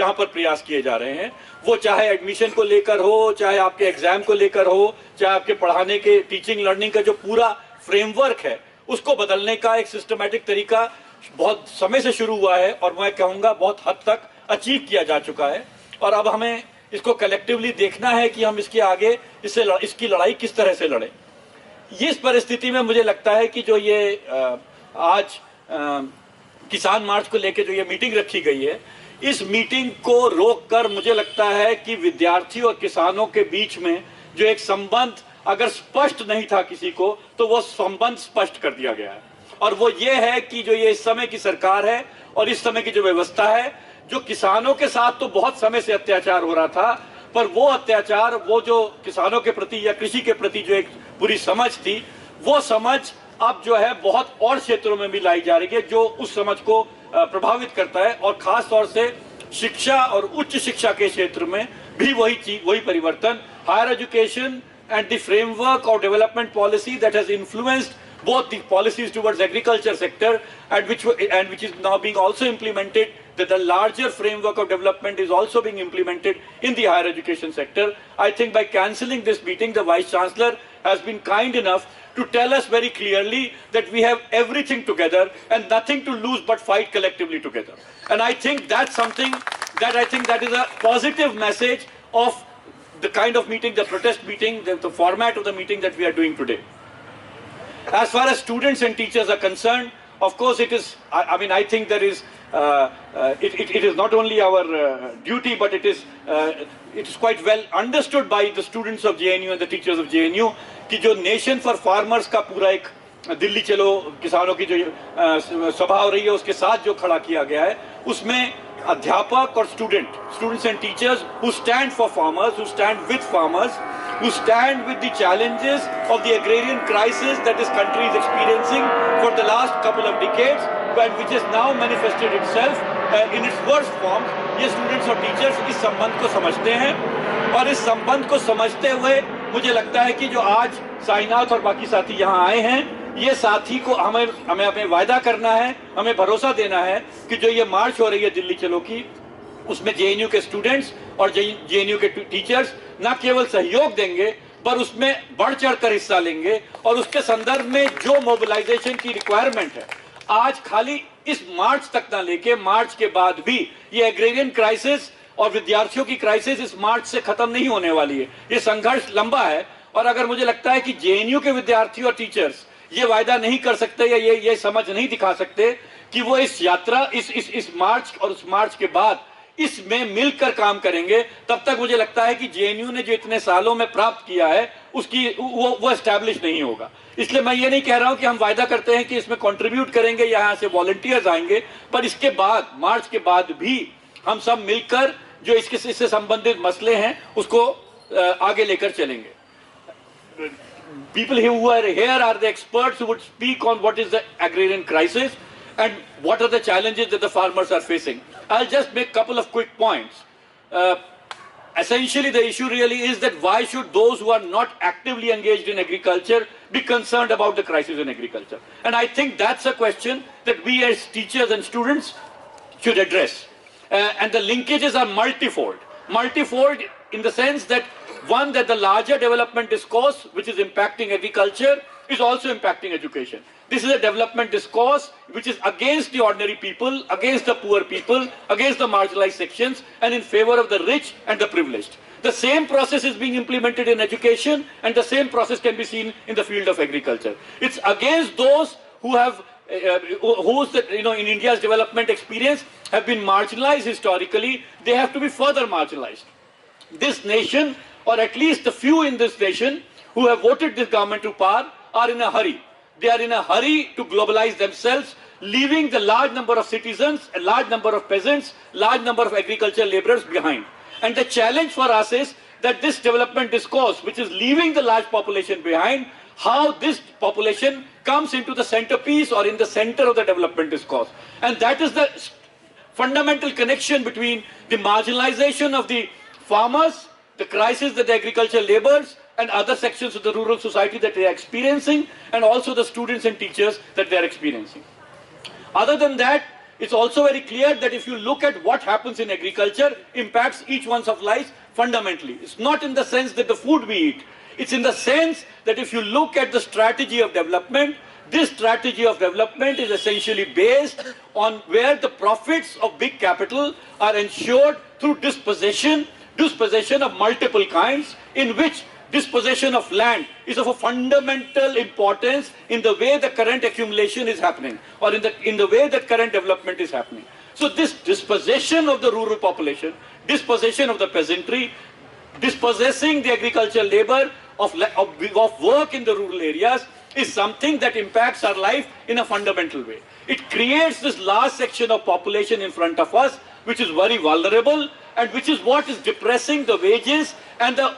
यहाँ पर प्रयास किए जा रहे हैं, वो चाहे एडमिशन को लेकर हो, चाहे आपके एग्जाम को लेकर हो, चाहे आपके पढ़ाने के टीचिंग लर्निंग का जो पूरा फ्रेमवर्क है उसको बदलने का एक सिस्टमैटिक तरीका बहुत समय से शुरू हुआ है और मैं कहूँगा बहुत हद तक अचीव किया जा चुका है। और अब हमें इसको कलेक्टिवली देखना है कि हम इसके आगे इसकी लड़ाई किस तरह से लड़ें। इस परिस्थिति में मुझे लगता है कि जो ये आज किसान मार्च को लेकर जो ये मीटिंग रखी गई है, इस मीटिंग को रोककर मुझे लगता है कि विद्यार्थी और किसानों के बीच में जो एक संबंध अगर स्पष्ट नहीं था किसी को, तो वो संबंध स्पष्ट कर दिया गया है। और वो ये है कि जो ये इस समय की सरकार है और इस समय की जो व्यवस्था है, जो किसानों के साथ तो बहुत समय से अत्याचार हो रहा था, पर वो अत्याचार, वो जो किसानों के प्रति या कृषि के प्रति जो एक बुरी समझ थी, वो समझ अब जो है बहुत और क्षेत्रों में भी लाई जा रही है, जो उस समझ को प्रभावित करता है। और खास तौर से शिक्षा और उच्च शिक्षा के क्षेत्र में भी वही चीज, वही परिवर्तन, higher education and the framework of development policy that has influenced both the policies towards agriculture sector and which is now being also implemented, that the larger framework of development is also being implemented in the higher education sector. I think by cancelling this meeting, the Vice Chancellor has been kind enough to tell us very clearly that we have everything together and nothing to lose but fight collectively together. And I think that's something that that is a positive message of the kind of meeting, the protest meeting, the format of the meeting that we are doing today. As far as students and teachers are concerned, of course it is, I mean, I think there is, it is not only our duty, but it is quite well understood by the students of JNU and the teachers of JNU कि जो Nation for Farmers का पूरा एक दिल्ली चलो किसानों की जो सभा हो रही है उसके साथ जो खड़ा किया गया है, उसमें अध्यापक और students and teachers who stand for farmers, who stand with farmers, who stand with the challenges of the agrarian crisis that this country is experiencing for the last couple of decades, and which has now manifested itself in its worst form. ये students और teachers इस संबंध को समझते हैं और इस संबंध को समझते हुए मुझे लगता है कि जो आज साइनाथ और बाकी साथी यहाँ आए हैं, ये साथी को हमें वायदा करना है, हमें भरोसा देना है कि जो ये मार्च हो रही है दिल्ली चलो की, उसमें जेएनयू के स्टूडेंट्स और जेएनयू के टीचर्स न केवल सहयोग देंगे पर उसमें बढ़ चढ़कर हिस्सा लेंगे और उसके संदर्भ में जो मोबिलाइजेशन की रिक्वायरमेंट है, आज खाली इस मार्च तक ना लेके मार्च के बाद भी ये एग्रेरियन क्राइसिस और विद्यार्थियों की क्राइसिस इस मार्च से खत्म नहीं होने वाली है। ये संघर्ष लंबा है और अगर मुझे लगता है कि जेएनयू के विद्यार्थी और टीचर्स ये वायदा नहीं कर सकते या ये समझ नहीं दिखा सकते कि वो इस यात्रा इस मार्च और उस मार्च के बाद इसमें मिलकर काम करेंगे, तब तक मुझे लगता है कि जेएनयू ने जो इतने सालों में प्राप्त किया है उसकी वो एस्टैब्लिश नहीं होगा। इसलिए मैं ये नहीं कह रहा हूं कि हम वायदा करते हैं कि इसमें कंट्रीब्यूट करेंगे, यहाँ से वॉलंटियर्स आएंगे, पर इसके बाद मार्च के बाद भी हम सब मिलकर जो इससे संबंधित मसले हैं उसको आगे लेकर चलेंगे। People who are here are the experts who would speak on what is the agrarian crisis and what are the challenges that the farmers are facing. I'll just make a couple of quick points. Essentially, the issue really is that why should those who are not actively engaged in agriculture be concerned about the crisis in agriculture? And I think that's a question that we as teachers and students should address. And the linkages are multifold. Multifold in the sense that one, that the larger development discourse which is impacting agriculture is also impacting education. This is a development discourse which is against the ordinary people, against the poor people, against the marginalized sections, and in favor of the rich and the privileged. The same process is being implemented in education, and the same process can be seen in the field of agriculture. It's against those who have in India's development experience have been marginalized historically. They have to be further marginalized. This nation, or at least the few in this nation who have voted this government to power, are in a hurry. They are in a hurry to globalize themselves, leaving the large number of citizens, a large number of peasants, large number of agricultural laborers behind. And the challenge for us is that this development discourse, which is leaving the large population behind, how this population comes into the centerpiece or in the center of the development discourse. And that is the fundamental connection between the marginalization of the farmers, the crisis that the agricultural laborers and other sections of the rural society that they are experiencing, and also the students and teachers that they are experiencing. Other than that, it's also very clear that if you look at what happens in agriculture, impacts each one's of lives fundamentally. It's not in the sense that the food we eat. It's in the sense that if you look at the strategy of development, this strategy of development is essentially based on where the profits of big capital are ensured through dispossession of multiple kinds, in which dispossession of land is of a fundamental importance in the way the current accumulation is happening, or in the way that current development is happening. So this dispossession of the rural population, dispossession of the peasantry, dispossessing the agricultural labor of work in the rural areas is something that impacts our life in a fundamental way. It creates this large section of population in front of us, which is very vulnerable, and which is what is depressing the wages and the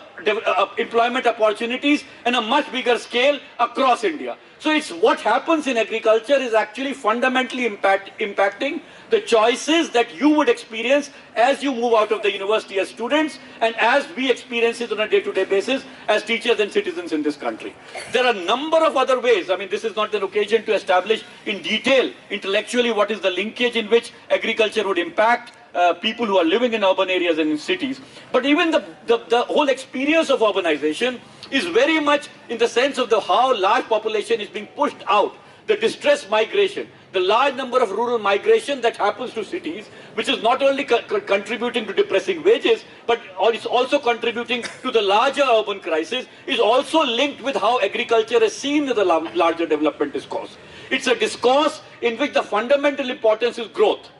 employment opportunities on a much bigger scale across India. So it's what happens in agriculture is actually fundamentally impacting the choices that you would experience as you move out of the university as students, and as we experience it on a day-to-day basis as teachers and citizens in this country. There are a number of other ways. I mean, this is not an occasion to establish in detail intellectually what is the linkage in which agriculture would impact people who are living in urban areas and in cities. But even the whole experience of urbanization is very much in the sense of how large population is being pushed out, the distress migration, the large number of rural migration that happens to cities, which is not only contributing to depressing wages, but it's also contributing to the larger urban crisis, is also linked with how agriculture is seen in the larger development discourse. It's a discourse in which the fundamental importance is growth.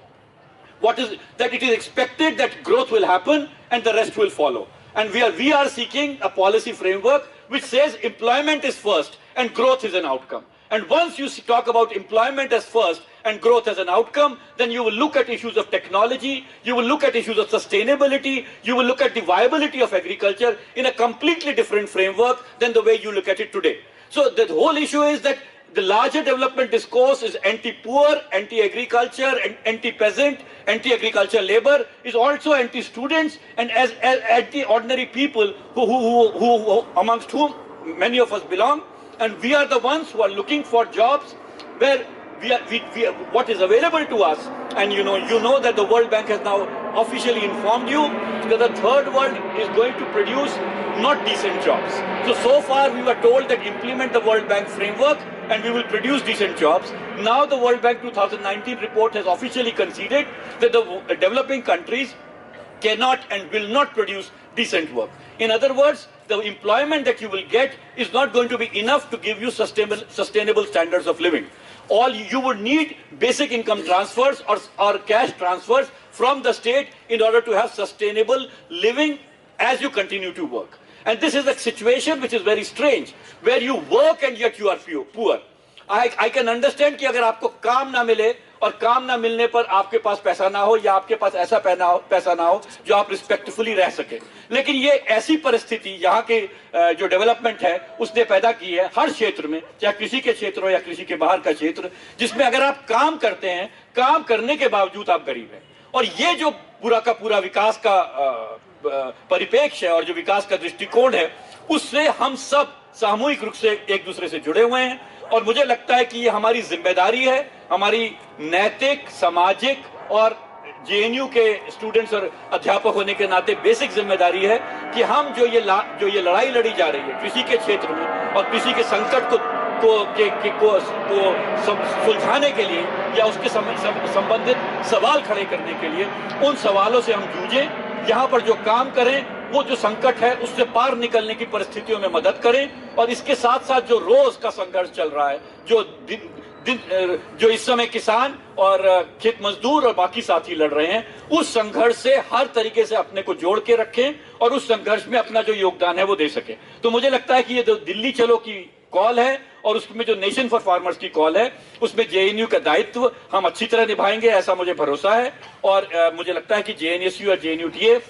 That it is expected that growth will happen and the rest will follow. And we are seeking a policy framework which says employment is first and growth is an outcome. And once you talk about employment as first and growth as an outcome, then you will look at issues of technology, you will look at issues of sustainability, you will look at the viability of agriculture in a completely different framework than the way you look at it today. So the whole issue is that the larger development discourse is anti-poor, anti-agriculture, anti-peasant, anti-agriculture labor, is also anti-students, and as anti-ordinary people who amongst whom many of us belong. And we are the ones who are looking for jobs where what is available to us. And you know that the World Bank has now officially informed you that the third world is going to produce not decent jobs. So far we were told that implement the World Bank framework and we will produce decent jobs. Now the World Bank 2019 report has officially conceded that the developing countries cannot and will not produce decent work. In other words, the employment that you will get is not going to be enough to give you sustainable standards of living. All you would need basic income transfers or cash transfers from the state in order to have sustainable living as you continue to work. And this is a situation which is very strange, where you work and yet you are poor. I can understand कि अगर आपको काम ना मिले और काम ना मिलने पर आपके पास पैसा ना हो या आपके पास ऐसा पैसा ना हो जो आप रिस्पेक्टफुली रह सके, लेकिन ये ऐसी परिस्थिति यहाँ के जो डेवलपमेंट है उसने पैदा की है हर क्षेत्र में, चाहे कृषि के क्षेत्र हो या कृषि के बाहर का क्षेत्र, जिसमें अगर आप काम करते हैं, काम करने के बावजूद आप गरीब हैं। और ये जो पूरा का पूरा विकास का परिप्रेक्ष्य है और जो विकास का दृष्टिकोण है, उससे हम सब सामूहिक रूप से एक दूसरे से जुड़े हुए हैं। और मुझे लगता है कि ये हमारी जिम्मेदारी है, हमारी नैतिक, सामाजिक और जेएनयू के स्टूडेंट्स और अध्यापक होने के नाते बेसिक जिम्मेदारी है कि हम जो ये लड़ाई लड़ी जा रही है कृषि के क्षेत्र में और कृषि के संकट को सुलझाने के लिए या उसके संबंधित सवाल खड़े करने के लिए, उन सवालों से हम जूझें। यहाँ पर जो काम करें वो जो संकट है उससे पार निकलने की परिस्थितियों में मदद करें, और इसके साथ साथ जो रोज का संघर्ष चल रहा है, जो इस समय किसान और खेत मजदूर और बाकी साथी लड़ रहे हैं, उस संघर्ष से हर तरीके से अपने को जोड़ के रखें और उस संघर्ष में अपना जो योगदान है वो दे सके। तो मुझे लगता है कि ये जो दिल्ली चलो की कॉल है और उसमें जो नेशन फॉर फार्मर्स की कॉल है, उसमें जेएनयू का दायित्व हम अच्छी तरह निभाएंगे, ऐसा मुझे भरोसा है। और मुझे लगता है कि जेएनएसयू और जेएनयूटीए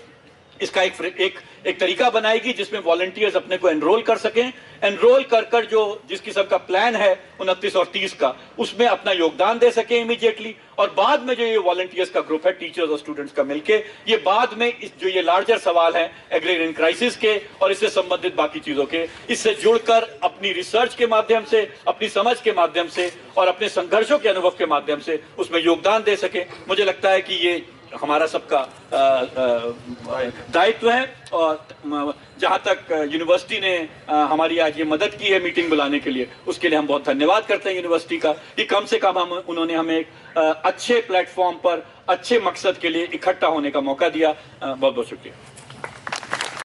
इसका एक तरीका बनाएगी जिसमें वॉलंटियर्स अपने को एनरोल कर सकें। एनरोल कर जो जिस किस्म का प्लान है 29 और 30 का, उसमें अपना योगदान दे सकें इमीडिएटली, और बाद में जो ये वॉलंटियर्स का ग्रुप है टीचर्स और स्टूडेंट्स का मिलके, ये बाद में जो ये लार्जर सवाल है एग्रेरियन क्राइसिस के और इससे संबंधित बाकी चीजों के, इससे जुड़कर अपनी रिसर्च के माध्यम से, अपनी समझ के माध्यम से और अपने संघर्षों के अनुभव के माध्यम से उसमें योगदान दे सके। मुझे लगता है कि ये हमारा सबका दायित्व है। और जहां तक यूनिवर्सिटी ने हमारी आज ये मदद की है मीटिंग बुलाने के लिए, उसके लिए हम बहुत धन्यवाद करते हैं यूनिवर्सिटी का कि कम से कम उन्होंने हमें एक अच्छे प्लेटफॉर्म पर अच्छे मकसद के लिए इकट्ठा होने का मौका दिया। बहुत बहुत शुक्रिया।